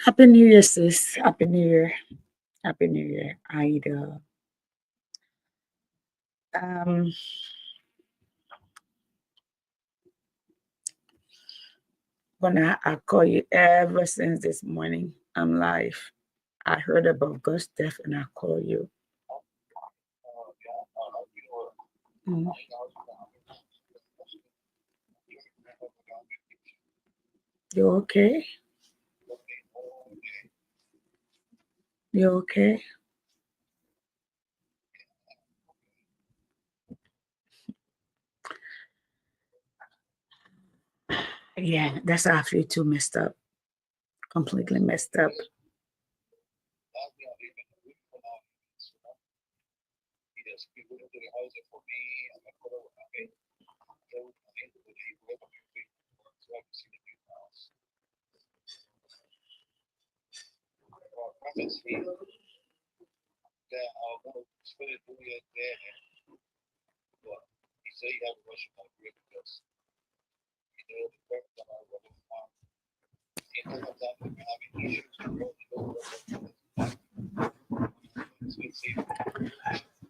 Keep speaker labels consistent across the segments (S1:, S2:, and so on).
S1: Happy New Year, sis. Happy New Year. Happy New Year, Ida. Um, Gonna I call you ever since this morning. I'm live. I heard about God's death and I call you. Mm. You okay? You okay? Yeah, that's actually too messed up. Completely messed up.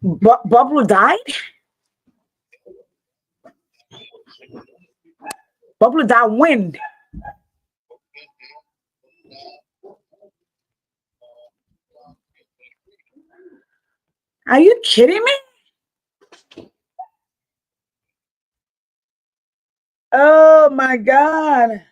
S1: Bubble died? Bubble died when? Are you kidding me? Oh my God.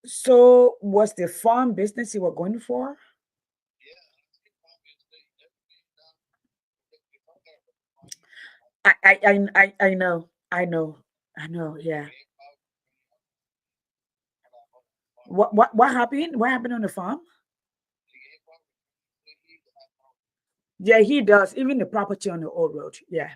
S1: So was the farm business you were going for? I know. I know. I know. Yeah. What happened? What happened on the farm? Yeah, he does. Even the property on the old road. Yeah.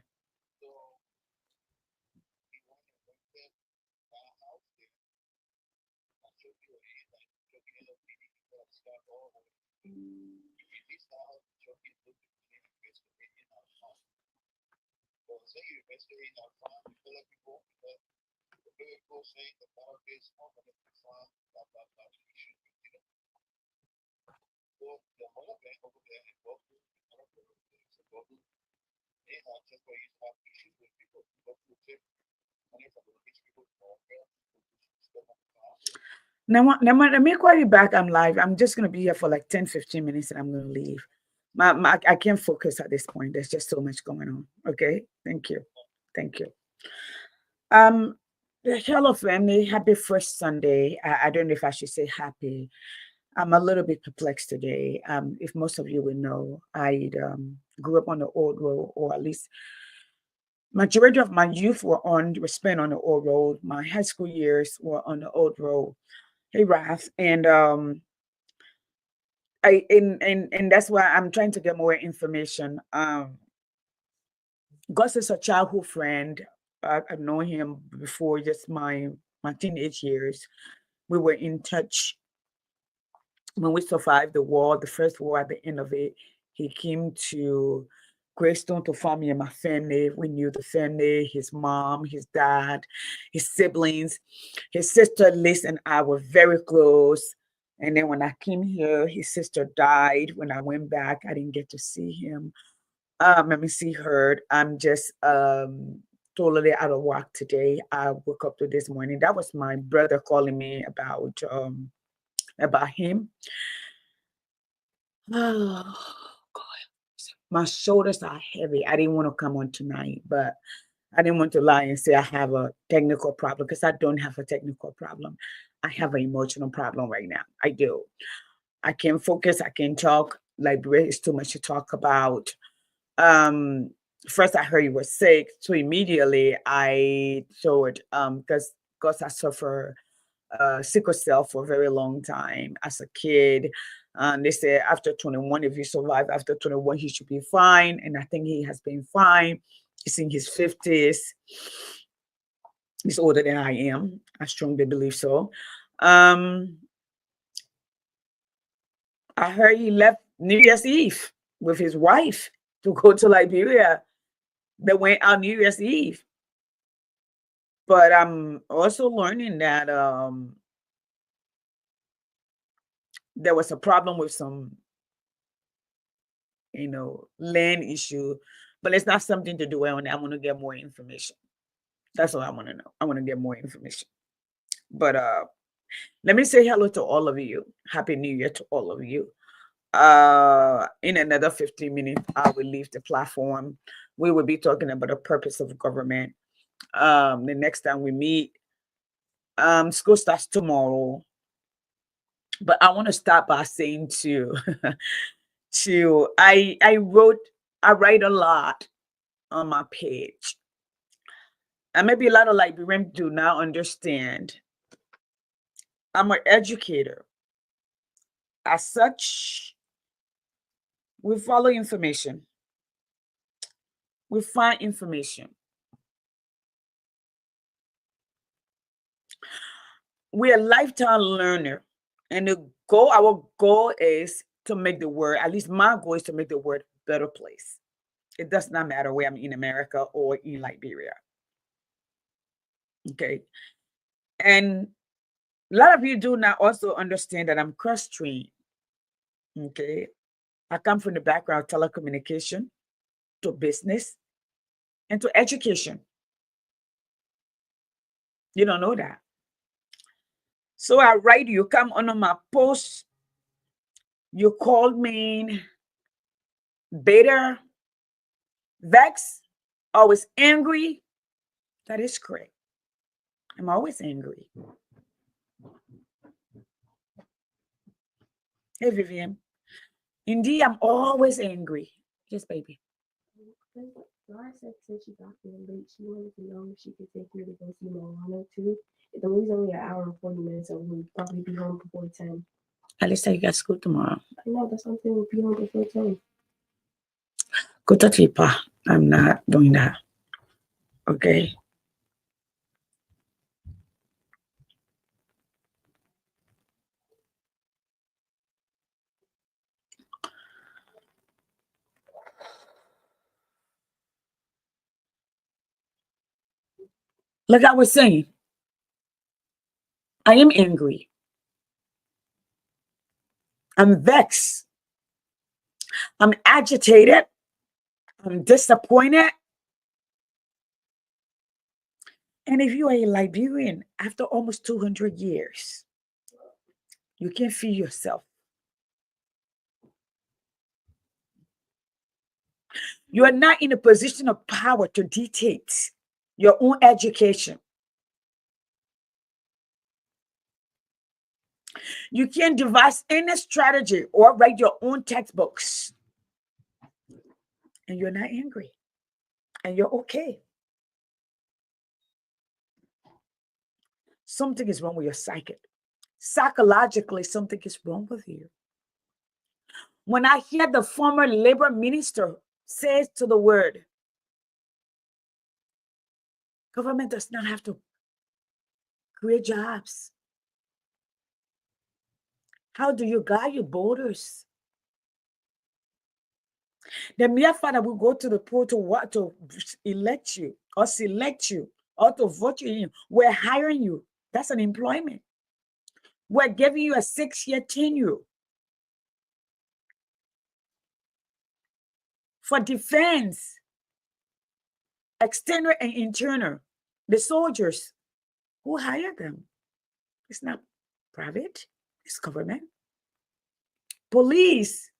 S1: Let me call you back. I'm live. I'm just gonna be here for like 10, 15 minutes and I'm gonna leave. I can't focus at this point. There's just so much going on. Okay. Thank you. Thank you. Um, hello, family. Happy first Sunday. I don't know if I should say happy. I'm a little bit perplexed today. If most of you will know, I grew up on the old road, or at least majority of my youth were spent on the old road. My high school years were on the old road. Hey, Raf, and and that's why I'm trying to get more information. Gus is a childhood friend. I've known him before just my teenage years. We were in touch when we survived the war, the first war. At the end of it, he came to Greystone to find me and my family. We knew the family, his mom, his dad, his siblings. His sister Liz and I were very close. And then when I came here, his sister died. When I went back, I didn't get to see him. Let me see her. I'm just totally out of work today. I woke up to this morning. That was my brother calling me about him. Oh God. My shoulders are heavy. I didn't want to come on tonight, but I didn't want to lie and say I have a technical problem because I don't have a technical problem. I have an emotional problem right now. I do. I can't focus. I can't talk. Liberia is too much to talk about. Um, First I heard you were sick, so immediately I thought because I suffer sickle cell for a very long time as a kid. They say after 21, if you survive after 21, he should be fine. And I think he has been fine. He's in his 50s. He's older than I am. I strongly believe so. Um, I heard he left New Year's Eve with his wife to go to Liberia. They went out New Year's Eve. But I'm also learning that there was a problem with some, land issue, but it's not something to do on. I want to get more information. That's all I want to know. I want to get more information. But let me say hello to all of you. Happy New Year to all of you. In another 15 minutes, I will leave the platform. We will be talking about the purpose of government. The next time we meet, school starts tomorrow. But I want to start by saying to to I write a lot on my page. And maybe a lot of Liberians do not understand. I'm an educator. As such, we follow information. We find information. We're a lifetime learner. And our goal is to make the world, at least my goal is to make the world a better place. It does not matter where I'm in America or in Liberia. Okay. And a lot of you do not also understand that I'm cross trained. Okay. I come from the background of telecommunication to business and to education. You don't know that. So I write you, come under my post, you called me bitter, vexed, always angry. That is correct. I'm always angry. Hey, Vivian. Indeed, I'm always angry. Yes, baby.
S2: Laura said she got there late. She wanted to know if she could take me to go see Moana too. The movie's only an hour and 40 minutes, so we'll probably be home before 10.
S1: Alyssa, you got school tomorrow.
S2: I know, that's something we'll be home before 10.
S1: Go to Tipa. I'm not doing that. Okay. Like I was saying, I am angry. I'm vexed. I'm agitated. I'm disappointed. And if you are a Liberian after almost 200 years, you can't feed yourself. You are not in a position of power to dictate your own education. You can't devise any strategy or write your own textbooks. And you're not angry. And you're okay. Something is wrong with your psyche. Psychologically, something is wrong with you. When I hear the former labor minister says to the word, government does not have to create jobs. How do you guide your borders? The mere fact that we go to the poll to elect you or select you or to vote you in, we're hiring you. That's an employment. We're giving you a 6-year tenure. For defense, external and internal, the soldiers, who hire them? It's not private, it's government. Police,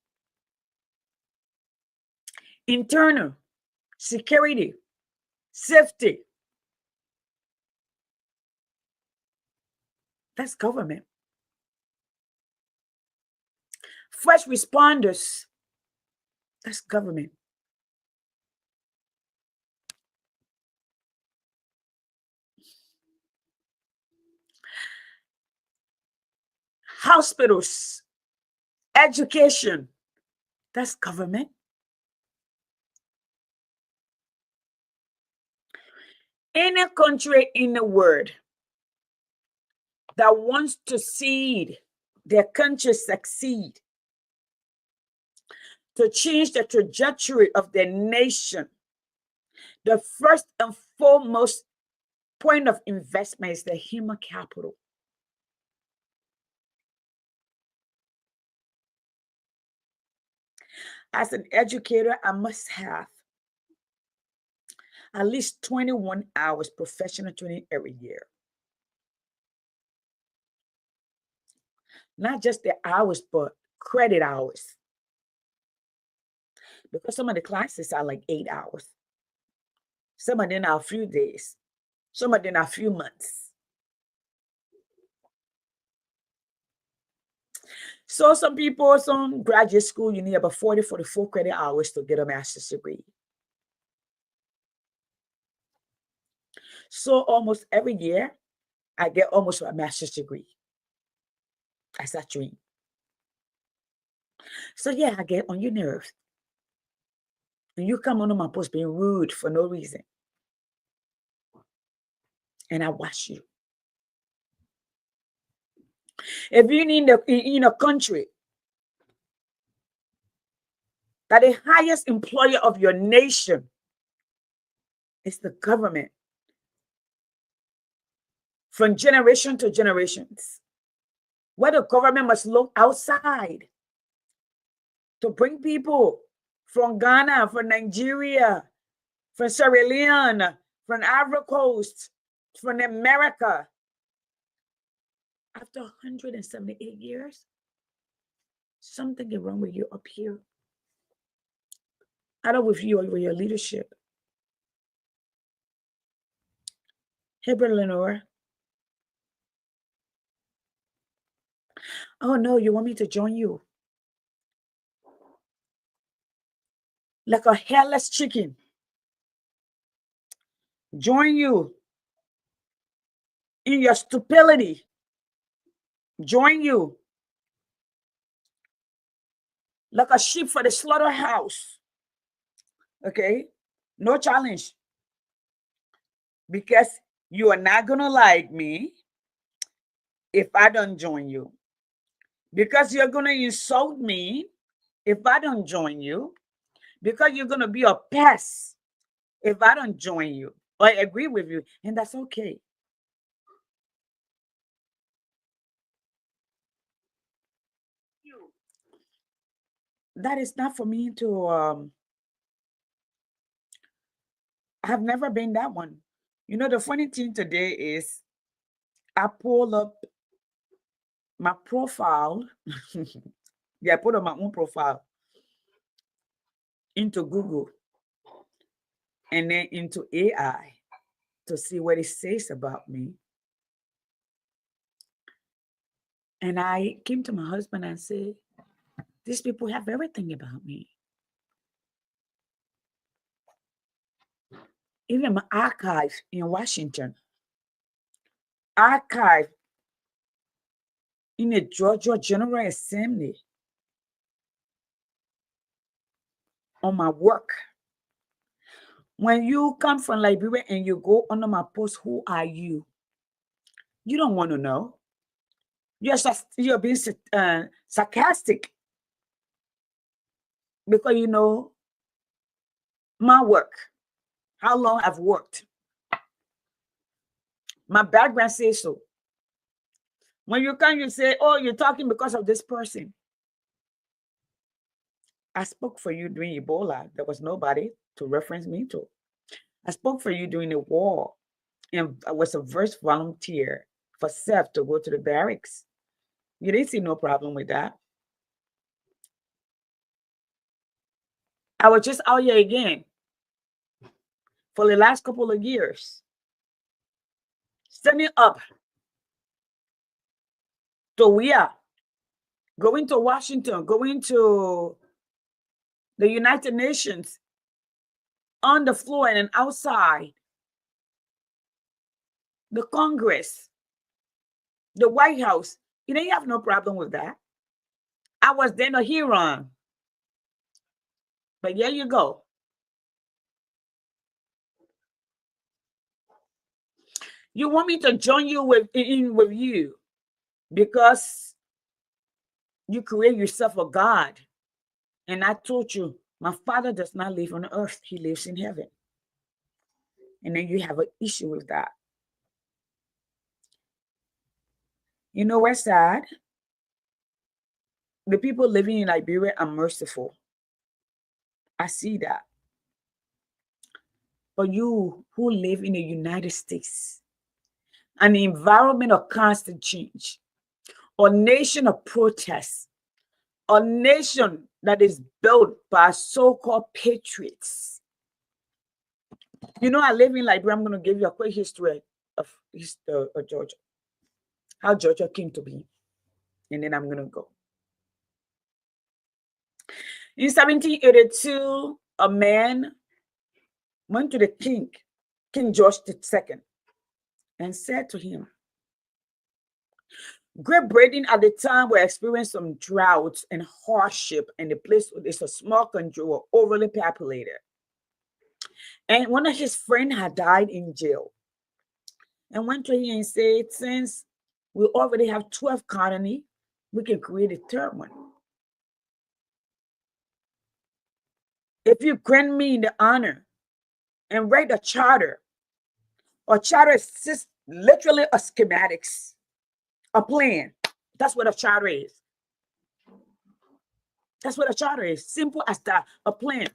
S1: internal, security, safety. That's government. First responders, that's government. Hospitals, education, that's government. Any country in the world that wants to see their country succeed, to change the trajectory of their nation, the first and foremost point of investment is the human capital. As an educator, I must have at least 21 hours professional training every year. Not just the hours, but credit hours. Because some of the classes are like 8 hours. Some of them are a few days. Some of them are a few months. So some people, some graduate school, you need about 40, 44 credit hours to get a master's degree. So almost every year, I get almost a master's degree. That's that dream. So yeah, I get on your nerves. And you come onto my post being rude for no reason. And I watch you. If you need in a country that the highest employer of your nation is the government, from generation to generations, where the government must look outside to bring people from Ghana, from Nigeria, from Sierra Leone, from Ivory Coast, from America. After 178 years, something is wrong with you up here. Either with you or with your leadership. Hey, Brother Lenore. Oh no, you want me to join you? Like a hairless chicken. Join you in your stupidity. Join you like a sheep for the slaughterhouse. Okay? No challenge. Because you are not going to like me if I don't join you. Because you're going to insult me if I don't join you. Because you're going to be a pest if I don't join you or agree with you. And that's okay. That is not for me to I've never been that one. You know, the funny thing today is I pull up my profile. Yeah, I put on my own profile into Google and then into AI to see what it says about me. And I came to my husband and said, these people have everything about me. Even my archive in Washington, archive in the Georgia General Assembly on my work. When you come from Liberia and you go under my post, who are you? You don't want to know. You're being sarcastic because you know my work, how long I've worked. My background says so. When you come, you say, oh, you're talking because of this person. I spoke for you during Ebola. There was nobody to reference me to. I spoke for you during the war, and I was a first volunteer for SEF to go to the barracks. You didn't see no problem with that. I was just out here again for the last couple of years, standing up to where, going to Washington, going to the United Nations, on the floor and outside, the Congress, the White House. You know, you have no problem with that. I was then a hero. But here you go. You want me to join you with you because you create yourself a God. And I told you, my Father does not live on earth, he lives in heaven. And then you have an issue with that. You know what's sad? The people living in Liberia are merciful. I see that. But you who live in the United States, an environment of constant change, a nation of protests, a nation that is built by so-called patriots. You know, I live in Liberia. I'm going to give you a quick history of Georgia, how Georgia came to be, and then I'm going to go. In 1782, a man went to the king, King George II, and said to him, Great Britain at the time were experiencing some droughts and hardship, and the place is a small country, were overly populated. And one of his friends had died in jail. And went to him and said, since we already have 12 colonies, we can create a third one. If you grant me the honor and write a charter is literally a schematics, a plan. That's what a charter is. That's what a charter is. Simple as that, a plan.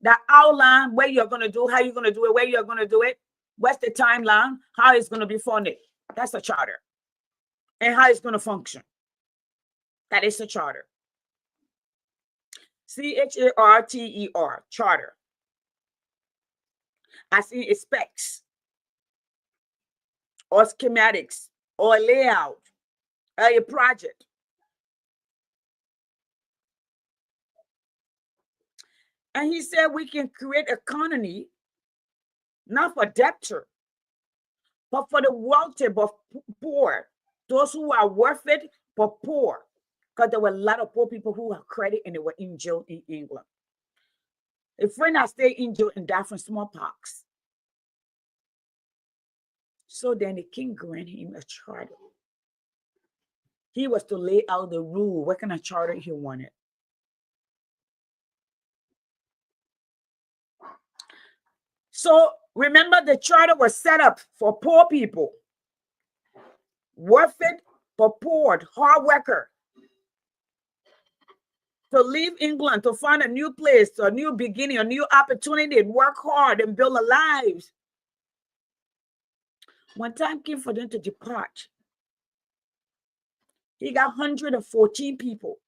S1: The outline, where you're going to do, how you're going to do it, where you're going to do it, what's the timeline, how it's going to be funded. That's a charter. And how it's going to function. That is a charter. CHARTER, charter. I see specs or schematics or a layout or a project. And he said we can create a colony, not for debtor, but for the wealthy, but poor. Those who are worth it, but poor. Because there were a lot of poor people who had credit and they were in jail in England. A friend had stayed in jail and died from smallpox. So then the king granted him a charter. He was to lay out the rule, what kind of charter he wanted. So remember, the charter was set up for poor people, worth it, but poor, hard worker, to leave England, to find a new place, a new beginning, a new opportunity, and work hard and build a life. When time came for them to depart, he got 114 people.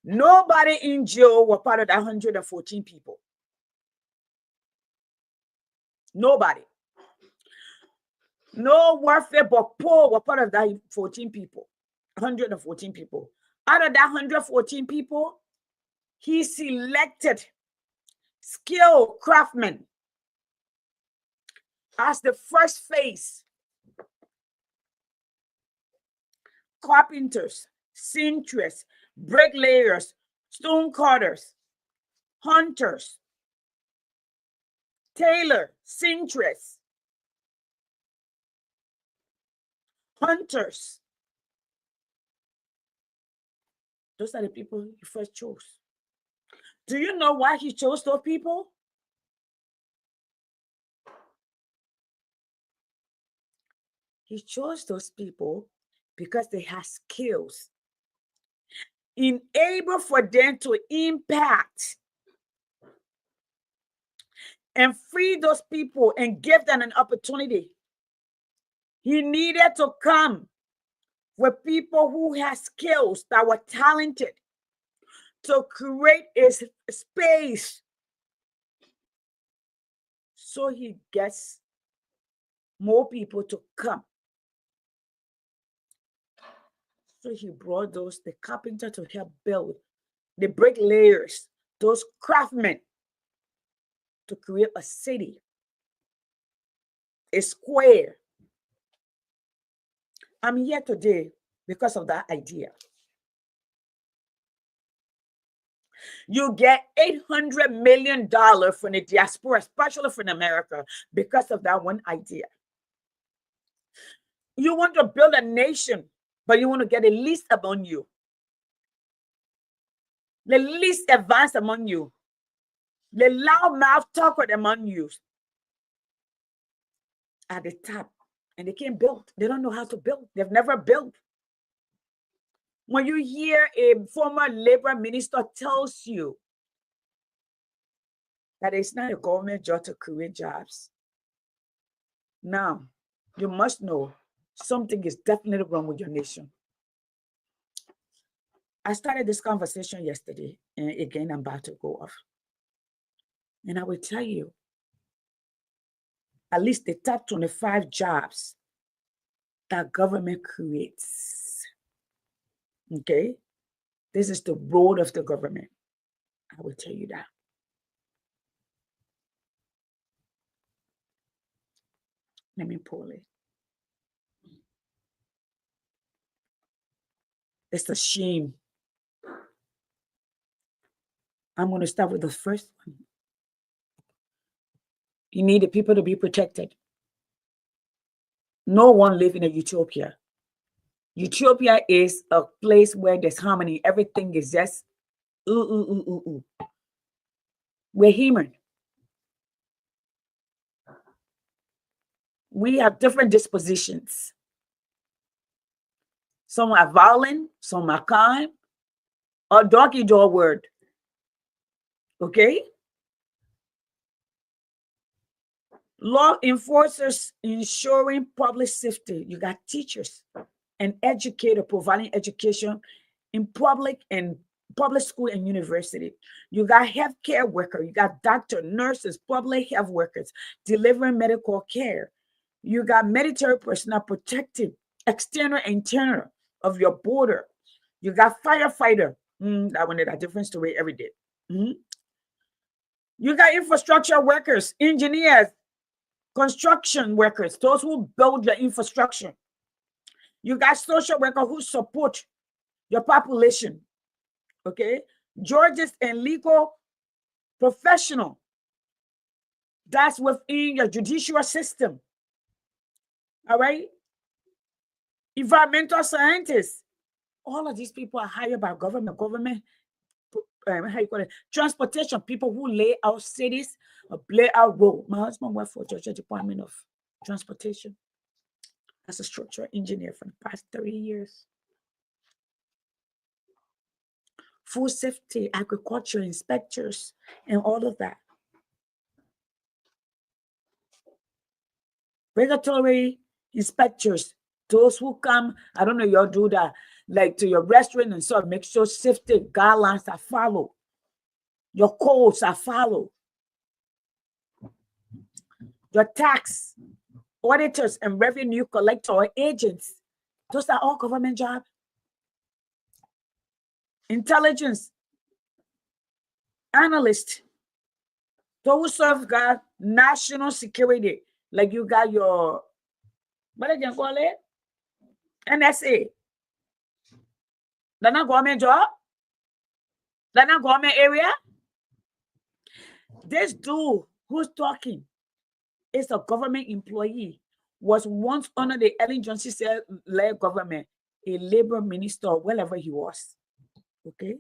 S1: Nobody in jail was part of that 114 people. Nobody. No warfare but poor were part of that 14 people. 114 people. Out of that 114 people, he selected skilled craftsmen as the first phase. Carpenters, seamstresses, bricklayers, stone cutters, hunters, tailor, seamstress, hunters. Those are the people you first chose. Do you know why he chose those people? He chose those people because they have skills enable for them to impact and free those people and give them an opportunity. He needed to come with people who had skills, that were talented, to create a space so he gets more people to come. So he brought the carpenter to help build, the bricklayers, those craftsmen, to create a city, a square. I'm here today because of that idea. You get $800 million from the diaspora, especially from America, because of that one idea. You want to build a nation, but you want to get the least among you, the least advanced among you, the loudmouth talker among you at the top, and they can't build. They don't know how to build. They've never built. When you hear a former labor minister tells you that it's not a government job to create jobs, now you must know something is definitely wrong with your nation. I started this conversation yesterday, and again, I'm about to go off. And I will tell you, at least the top 25 jobs that government creates. Okay? This is the road of the government. I will tell you that. Let me pull it. It's a shame. I'm going to start with the first one. You need the people to be protected. No one lives in a utopia. Utopia is a place where there's harmony. Everything is just ooh. We're human. We have different dispositions. Some are violent, some are kind, or dog-eat-dog word. Okay? Law enforcers ensuring public safety. You got teachers and educators providing education in public school and university. You got healthcare workers. You got doctors, nurses, public health workers delivering medical care. You got military personnel protecting external and internal of your border. You got firefighter. That one is a different story every day. You got infrastructure workers, engineers, construction workers, those who build your infrastructure. You got social workers who support your population. Okay? Judges and legal professional. That's within your judicial system. All right? Environmental scientists. All of these people are hired by government. How you call it? Transportation people who lay out cities, lay out road. My husband worked for Georgia Department of Transportation as a structural engineer for the past 30 years. Food safety, agriculture inspectors, and all of that. Regulatory inspectors, those who come, I don't know, y'all do that, like to your restaurant and so make sure safety guidelines are followed. Your codes are followed. Your tax auditors and revenue collector agents, those are all government jobs. Intelligence analysts, those who safeguard national security, like you got your, what did you call it? NSA. They're not government job. They're not government area. This dude who's talking is a government employee, was once under the Ellen Johnson-led government, a labor minister, wherever he was. Okay?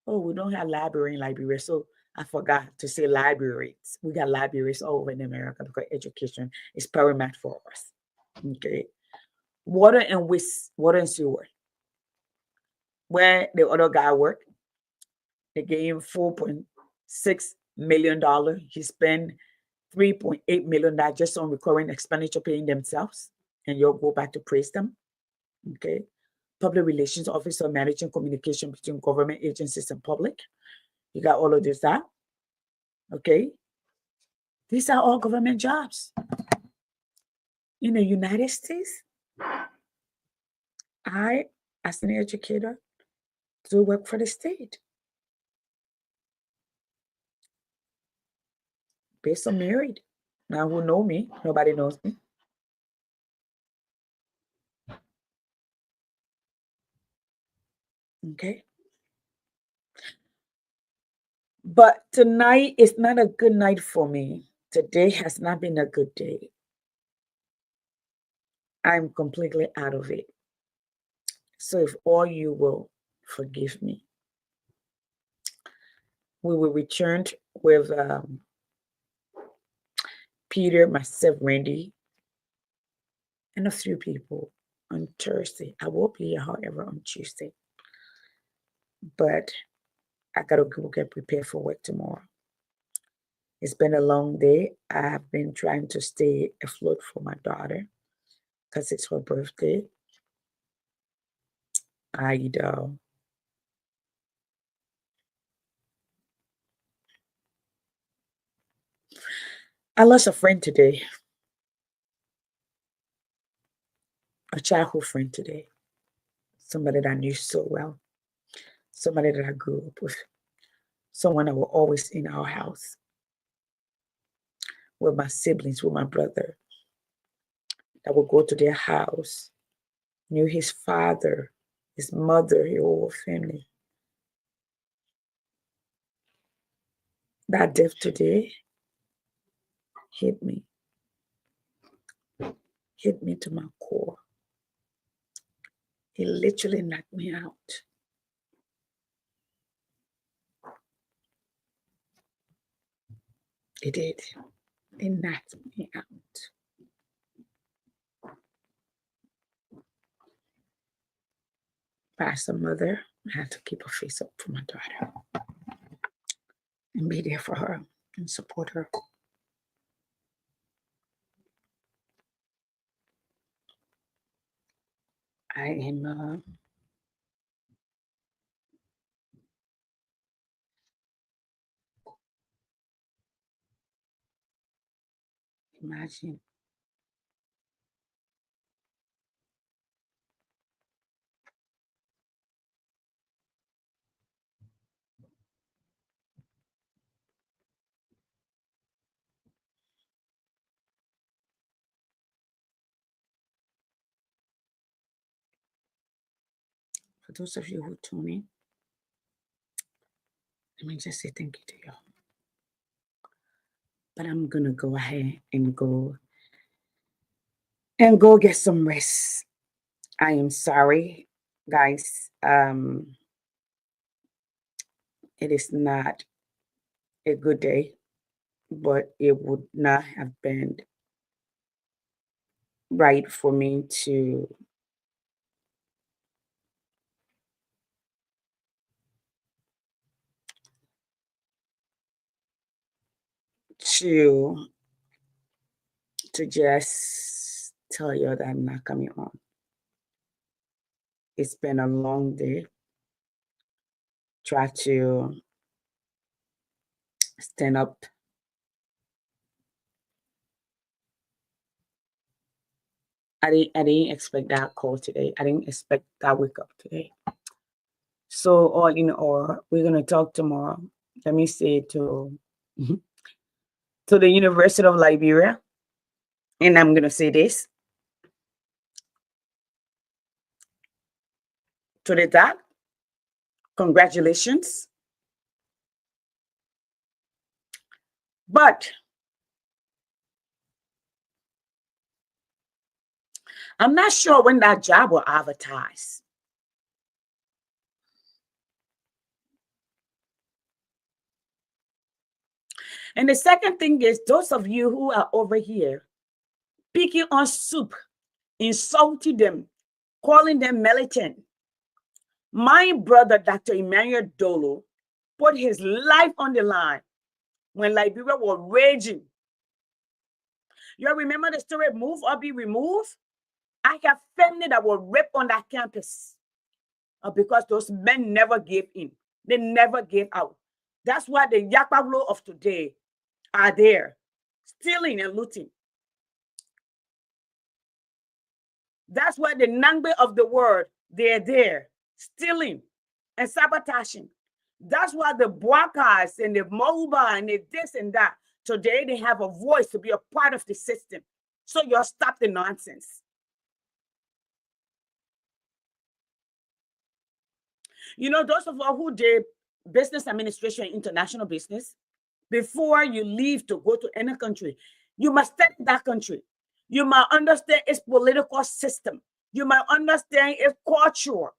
S1: Oh, we don't have library in Liberia, so I forgot to say libraries. We got libraries all over in America because education is paramount for us. Okay. Water and waste, water and sewer. Where the other guy worked, they gave him $4.6 million. He spent $3.8 million just on recurring expenditure paying themselves, and you'll go back to praise them. Okay. Public relations officer managing communication between government agencies and public. You got all of this that. Okay. These are all government jobs. In the United States, I, as an educator, do work for the state. Based on married. Now, who know me? Nobody knows me. Okay. But tonight is not a good night for me. Today has not been a good day. I'm completely out of it. So if all you will forgive me, we will return with Peter, myself, Randy, and a few people on Thursday. I will be here, however, on Tuesday. But I gotta go get prepared for work tomorrow. It's been a long day. I've been trying to stay afloat for my daughter because it's her birthday. I lost a friend today, a childhood friend today, somebody that I knew so well, somebody that I grew up with, someone that was always in our house with my siblings, with my brother, that would go to their house, knew his father, his mother, his whole family. That death today hit me to my core. It literally knocked me out. It did. It knocked me out. As a mother, I had to keep a face up for my daughter and be there for her and support her. I am imagine for those of you who tune in, let me just say thank you to you. But I'm gonna go ahead and go get some rest. I am sorry, guys. It is not a good day, but it would not have been right for me to to just tell you that I'm not coming on. It's been a long day. Try to stand up. I didn't expect that call today. I didn't expect that wake up today. So all in all, we're gonna talk tomorrow. Let me say to the University of Liberia, and I'm gonna say this to the dad. Congratulations. But I'm not sure when that job will advertise. And the second thing is those of you who are over here picking on soup, insulting them, calling them militant. My brother, Dr. Emmanuel Dolo, put his life on the line when Liberia was raging. You remember the story, Move or Be Removed? I have family that were raped on that campus because those men never gave in. They never gave out. That's why the Yakpablo of today are there, stealing and looting. That's why the Nangbe of the world, they're there, stealing and sabotaging. That's why the Bwakas and the Moba and the this and that, today they have a voice to be a part of the system. So you'll stop the nonsense. You know, those of us who did business administration, international business, before you leave to go to any country, you must study that country. You must understand its political system. You must understand its culture.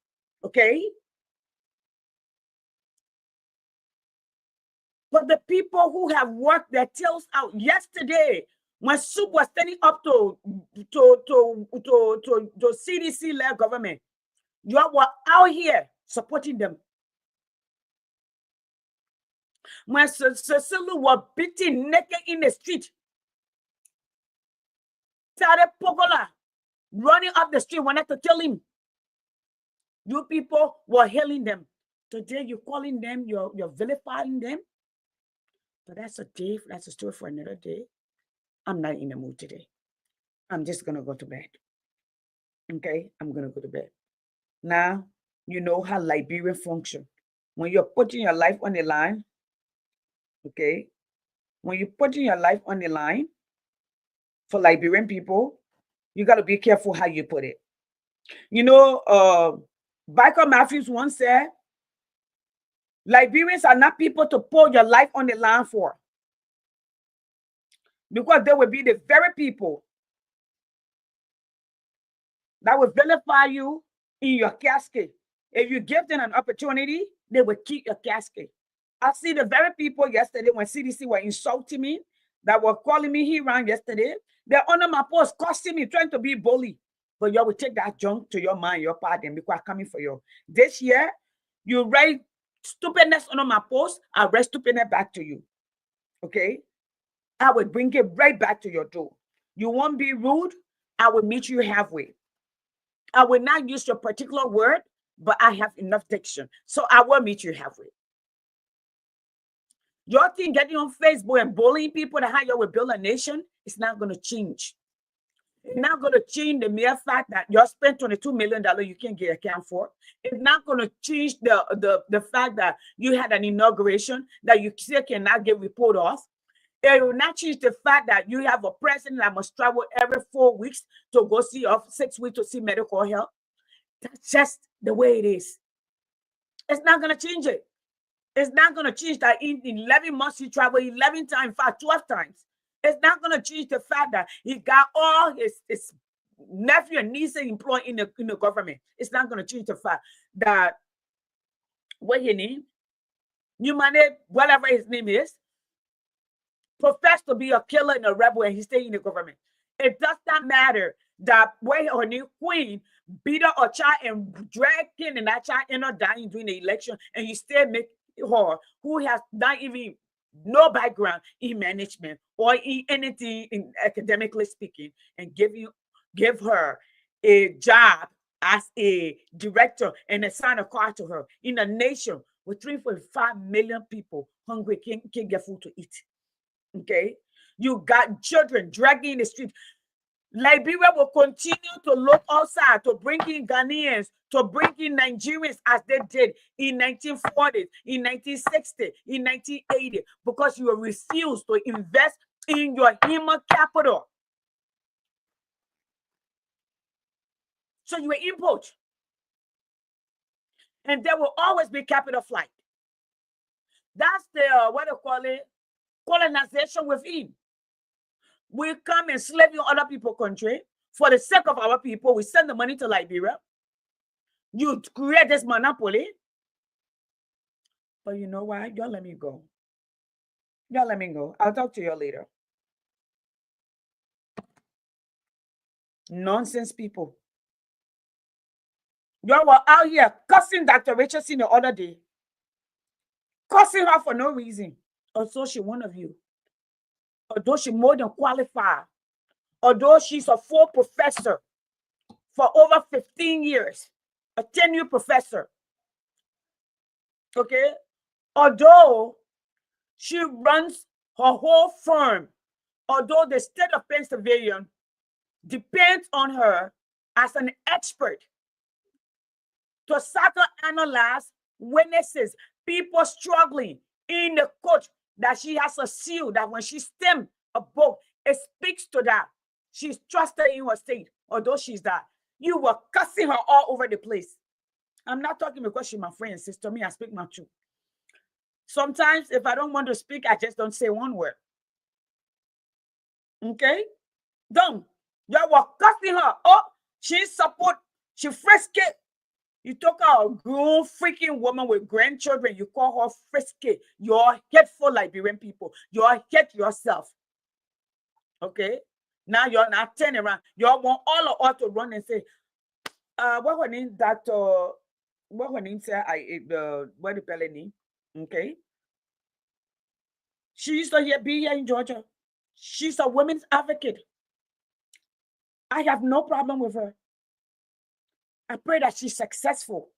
S1: Okay? But the people who have worked their tails out yesterday, when Soup was standing up to CDC-led government, you were out here supporting them. When Cecilia was beaten naked in the street, Tade Pogola running up the street, wanted to tell him, you people were hailing them. Today you're calling them, you're vilifying them. But that's a story for another day. I'm not in the mood today. I'm just gonna go to bed. Okay, I'm gonna go to bed. Now you know how Liberian function. When you're putting your life on the line, okay, when you're putting your life on the line for Liberian people, you got to be careful how you put it. You know, Michael Matthews once said, Liberians are not people to put your life on the line for, because they will be the very people that will vilify you in your casket. If you give them an opportunity, they will keep your casket. I see the very people yesterday when CDC were insulting me, that were calling me here around yesterday. They're under my post, cursing me, trying to be bully. But you will take that junk to your mind, your pardon, because I'm coming for you. This year, you write stupidness under my post, I'll write stupidness back to you. Okay? I will bring it right back to your door. You won't be rude, I will meet you halfway. I will not use your particular word, but I have enough diction. So I will meet you halfway. Your thing getting on Facebook and bullying people to how you will build a nation, it's not going to change. It's not going to change the mere fact that you spent $22 million you can't get account for. It's not going to change the fact that you had an inauguration that you still cannot get report off. It will not change the fact that you have a president that must travel every 4 weeks to go see, or 6 weeks to see medical help. That's just the way it is. It's not going to change it. It's not going to change that in 11 months he traveled 11 times, in fact, 12 times. It's not going to change the fact that he got all his nephew and niece employed in the government. It's not going to change the fact that, what his name? Newman, whatever his name is, professed to be a killer and a rebel, and he stayed in the government. It does not matter that way her new queen beat her a child and dragged in, and that child ended up dying during the election, and you still make her, who has not even no background in management or in anything in academically speaking, and give her a job as a director and assign a car to her in a nation with 3.5 million people hungry, can't get food to eat. Okay, you got children dragging in the street. Liberia will continue to look outside to bring in Ghanaians, to bring in Nigerians as they did in 1940s, in 1960, in 1980, because you refuse to invest in your human capital. So you will import. And there will always be capital flight. That's the, what they call it, colonization within. We come and slave in other people's country. For the sake of our people, we send the money to Liberia. You create this monopoly. But you know why? Y'all let me go. Y'all let me go. I'll talk to you later. Nonsense people. Y'all were out here cussing Dr. Richardson the other day. Cussing her for no reason. Although she one of you. Although she more than qualified. Although she's a full professor for over 15 years. A tenured professor. Okay? Although she runs her whole firm. Although the state of Pennsylvania depends on her as an expert to psychoanalyze witnesses, people struggling in the court, that she has a seal that when she stem a book, it speaks to that. She's trusted in her state, although she's that. You were cussing her all over the place. I'm not talking because she's my friend, sister. Me, I speak my truth. Sometimes if I don't want to speak, I just don't say one word. Okay? Don't. Y'all were cussing her. Oh, she support, she frisky. You talk about a grown freaking woman with grandchildren. You call her frisky. You're hateful Liberian people. You're hate yourself. Okay? Now you're not turning around. You all want all of us to run and say, what her name, Dr. What her name say? What the pellet name? Okay. She used to be here in Georgia. She's a women's advocate. I have no problem with her. I pray that she's successful.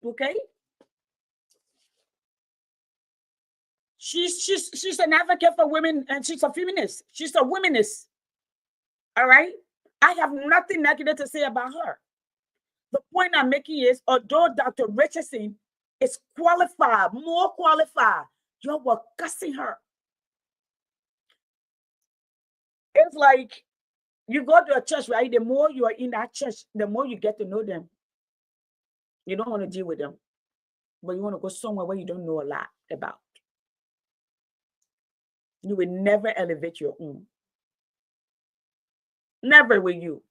S1: Okay? She's an advocate for women and she's a feminist. She's a womanist. All right? I have nothing negative to say about her. The point I'm making is, although Dr. Richardson is qualified, more qualified, you were cussing her. It's like you go to a church, right? The more you are in that church, the more you get to know them. You don't want to deal with them, but you want to go somewhere where you don't know a lot about. You will never elevate your own. Never will you.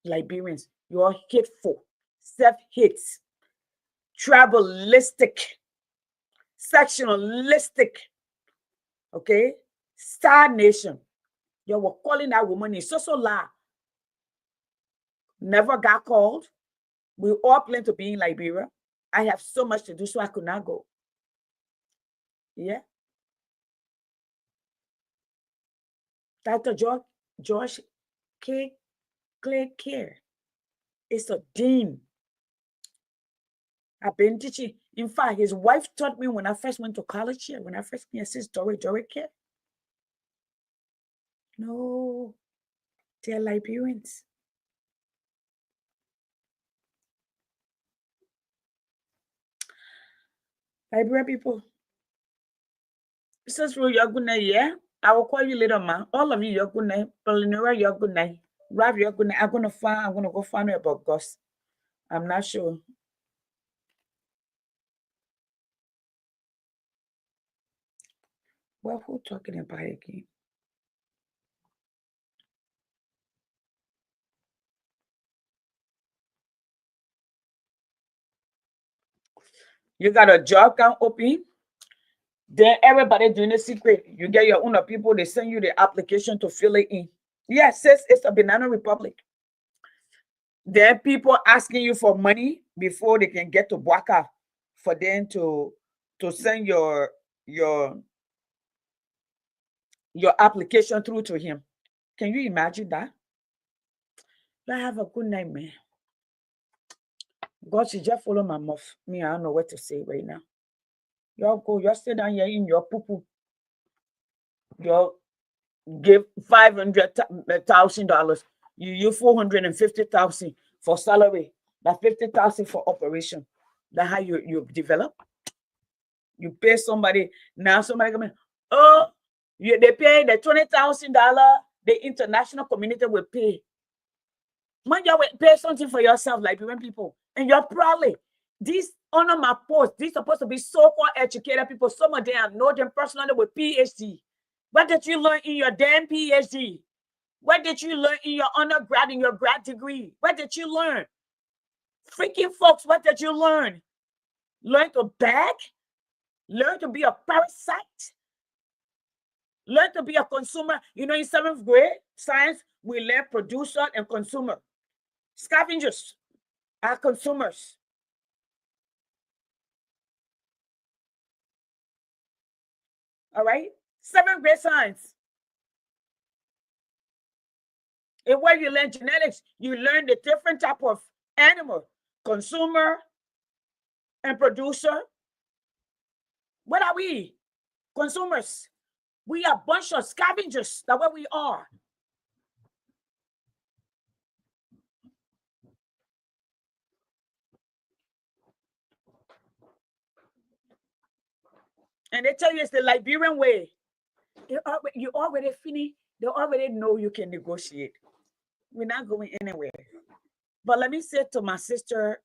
S1: Liberians, you're hateful, self-hate, tribalistic, sectionalistic, okay? Star nation. You were calling that woman in so loud. Never got called. We all plan to be in Liberia. I have so much to do, so I could not go. Yeah. Dr. George K. Clay Care is a dean. I've been teaching. In fact, his wife taught me when I first went to college here, when I first came here, Dory Care. No, they're Liberians. Liberian people. This is you're good night, yeah? I will call you later, ma. All of you, you're good night. Pelinora, you're good night. Rav, you're good night. I'm gonna go find out about Gus. I'm not sure. Well, who talking about again? You got a job can open. Then everybody doing a secret. You get your own people, they send you the application to fill it in. Yes, sis, it's a banana republic. Then people asking you for money before they can get to Bwaka for them to send your application through to him. Can you imagine that? I have a good night, man. God, she just follow my mouth. Me, I don't know what to say right now. Y'all go, y'all stay down here in your poo-poo. Y'all give $500,000. You 450,000 for salary. That 50,000 for operation. That's how you develop. You pay somebody. Now somebody come in. Oh, they pay the $20,000, the international community will pay. Man, you will pay something for yourself, Liberian people. And you're probably, these honor my post, these supposed to be so-called educated people. Some of them I know them personally with PhD. What did you learn in your damn PhD? What did you learn in your undergrad, in your grad degree? What did you learn? Freaking folks, what did you learn? Learn to beg? Learn to be a parasite? Learn to be a consumer. You know, in 7th grade science, we learn producer and consumer. Scavengers are consumers. All right? 7th grade science. And where you learn genetics, you learn the different type of animal, consumer and producer. What are we? Consumers. We are a bunch of scavengers. That's what we are. And they tell you it's the Liberian way. You already finished. They already know you can negotiate. We're not going anywhere. But let me say to my sister,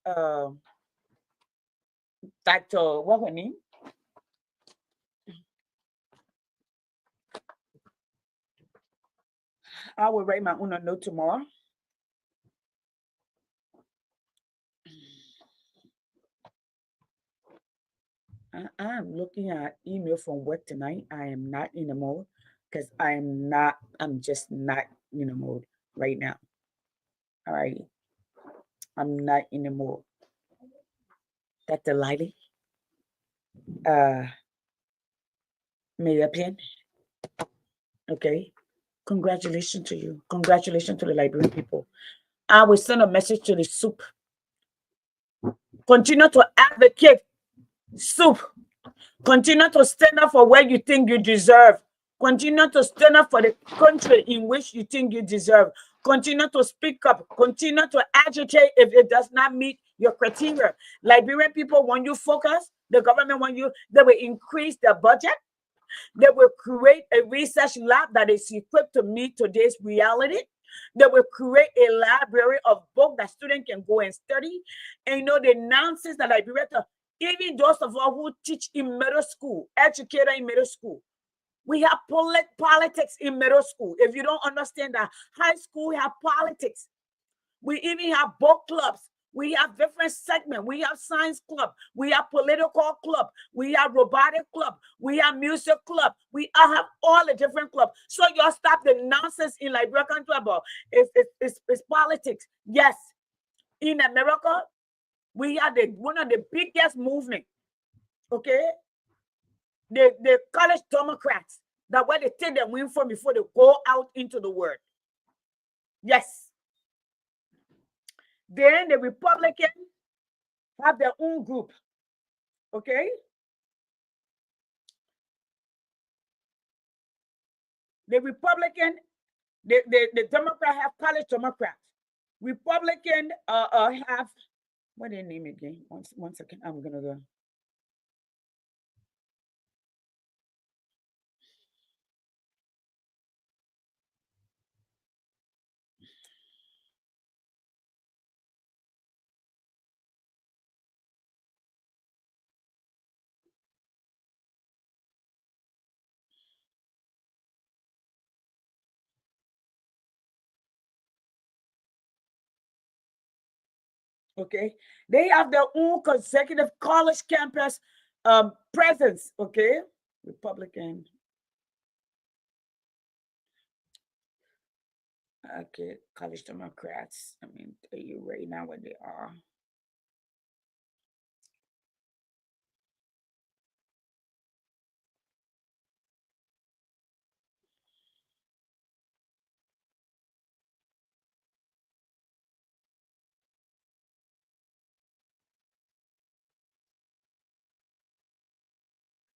S1: Dr. What her name? I will write my own note tomorrow. I'm looking at email from work tonight. I am not in the mode because I'm just not in the mode right now. All right. I'm not in the mode. Dr. Liley, Mayor Pin, okay. Congratulations to you. Congratulations to the Liberian people. I will send a message to the soup. Continue to advocate soup. Continue to stand up for where you think you deserve. Continue to stand up for the country in which you think you deserve. Continue to speak up. Continue to agitate if it does not meet your criteria. Liberian people, when you focus, the government, when you, they will increase their budget. They will create a research lab that is equipped to meet today's reality. They will create a library of books that students can go and study. And you know, the nonsense that Liberia, even those of us who teach in middle school, educator in middle school, we have politics in middle school. If you don't understand that, high school, we have politics. We even have book clubs. We have different segments. We have science club. We have political club. We have robotic club. We have music club. We have all the different clubs. So y'all stop the nonsense in Liberia country about it's politics. Yes, in America, we are one of the biggest movement. Okay, the college Democrats, that where they take their win from before they go out into the world. Yes. Then the Republicans have their own group. Okay. The Republican, the Democrat have college Democrats. Republican have what their name again? One second. I'm gonna go. Okay, they have their own consecutive college campus presence. Okay, Republican. Okay, college Democrats. I mean, tell you right now what they are.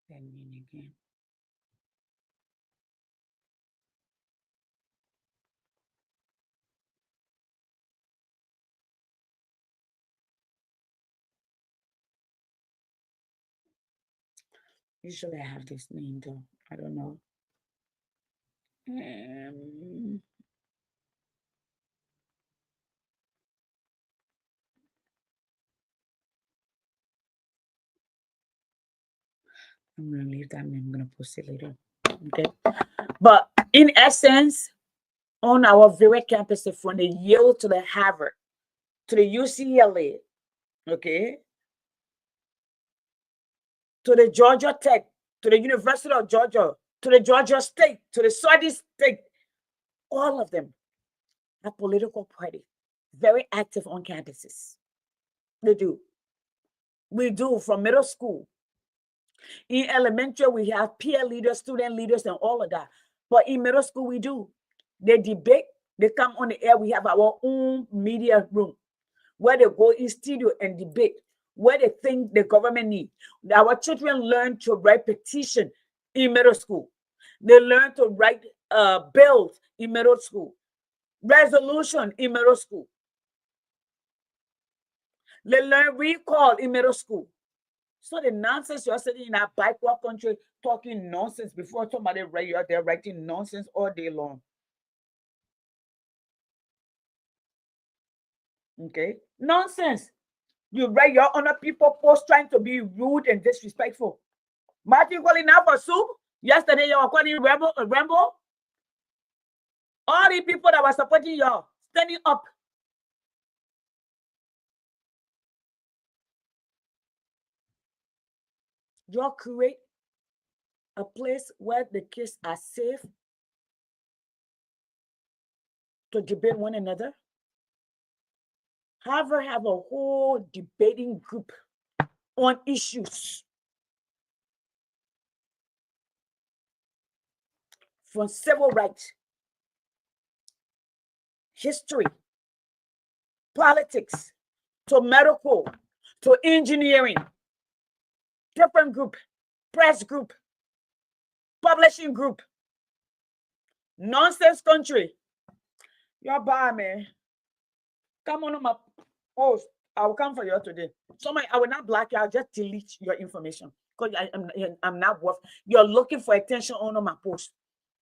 S1: Then again. Usually I have this name though. I don't know. Um, I'm gonna leave that. I'm gonna post it later. Okay. But in essence, on our very campus, from the Yale to the Harvard to the UCLA, okay, to the Georgia Tech, to the University of Georgia, to the Georgia State, to the Saudi State, all of them have political party, very active on campuses. They do. We do from middle school. In elementary, we have peer leaders, student leaders, and all of that. But in middle school, we do. They debate, they come on the air. We have our own media room where they go in studio and debate where they think the government need. Our children learn to write petition in middle school. They learn to write bills in middle school, resolution in middle school. They learn recall in middle school. So the nonsense you're sitting in a backward country talking nonsense before somebody write you out there writing nonsense all day long. Okay? Nonsense. You write your honor people post trying to be rude and disrespectful. Martin calling out for soup. Yesterday you were calling Rambo. All the people that were supporting you standing up. You create a place where the kids are safe to debate one another. Harvard have a whole debating group on issues from civil rights, history, politics, to medical, to engineering, different group, press group, publishing group. Nonsense country. You're bad, man. Come on my post. I will come for you today. Somebody, I will not block you. I'll just delete your information because I'm not worth. You're looking for attention on my post,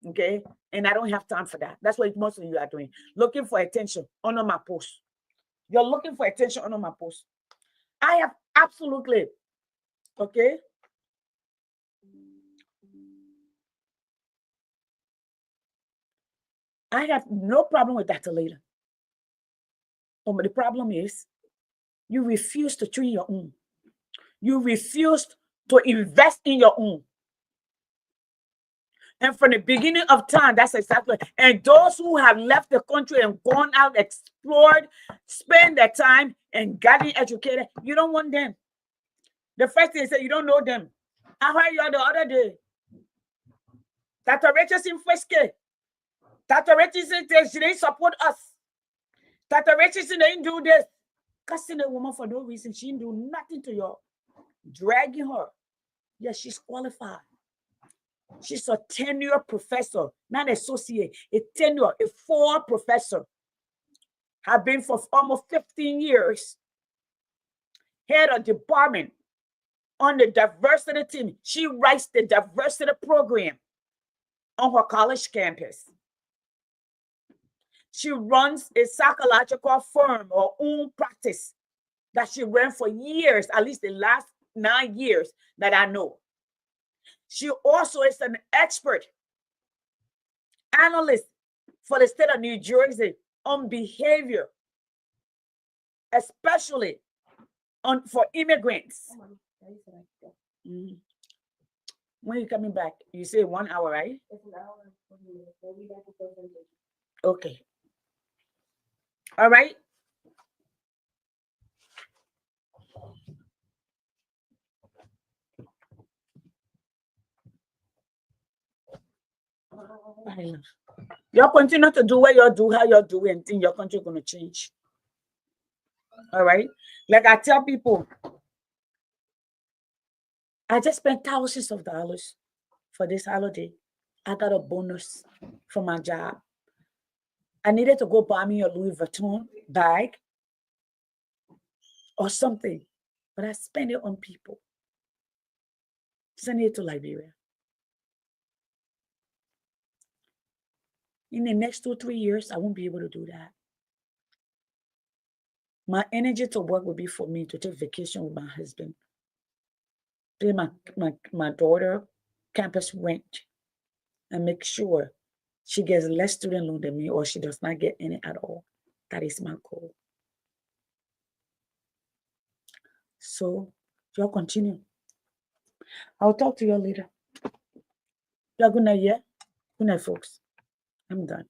S1: okay? And I don't have time for that. That's what most of you are doing. Looking for attention on my post. You're looking for attention on my post. I have absolutely, okay? I have no problem with that later. But the problem is you refuse to train your own. You refuse to invest in your own. And from the beginning of time, that's exactly. And those who have left the country and gone out, explored, spend their time and gotten educated, you don't want them. The first thing is that you don't know them. I heard you the other day. Dr. Richardson Friske. Dr. Richardson, she didn't support us. Dr. Richardson didn't do this. Cussing a woman for no reason. She didn't do nothing to you. Dragging her. Yes, she's qualified. She's a tenure professor, not associate, a tenure, a full professor. Have been for almost 15 years. Head of department on the diversity team. She writes the diversity program on her college campus. She runs a psychological firm or own practice that she ran for years, at least the last 9 years that I know. She also is an expert analyst for the state of New Jersey on behavior, especially for immigrants. Mm-hmm. When are you coming back? You say 1 hour, right?
S2: It's an hour and 40 minutes. We'll be back before 7:30.
S1: Okay. All right. You continue to do what you do, how you do, and think your country gonna change. All right. Like I tell people, I just spent thousands of dollars for this holiday. I got a bonus from my job. I needed to go buy me a Louis Vuitton bag or something, but I spent it on people. Send it to Liberia. in the next 2-3 years, I won't be able to do that. My energy to work will be for me to take vacation with my husband, pay my daughter campus rent, and make sure she gets less student loan than me or she does not get any at all. That is my goal. So y'all continue. I'll talk to you later. Y'all good night, yeah? Good night, folks. I'm done.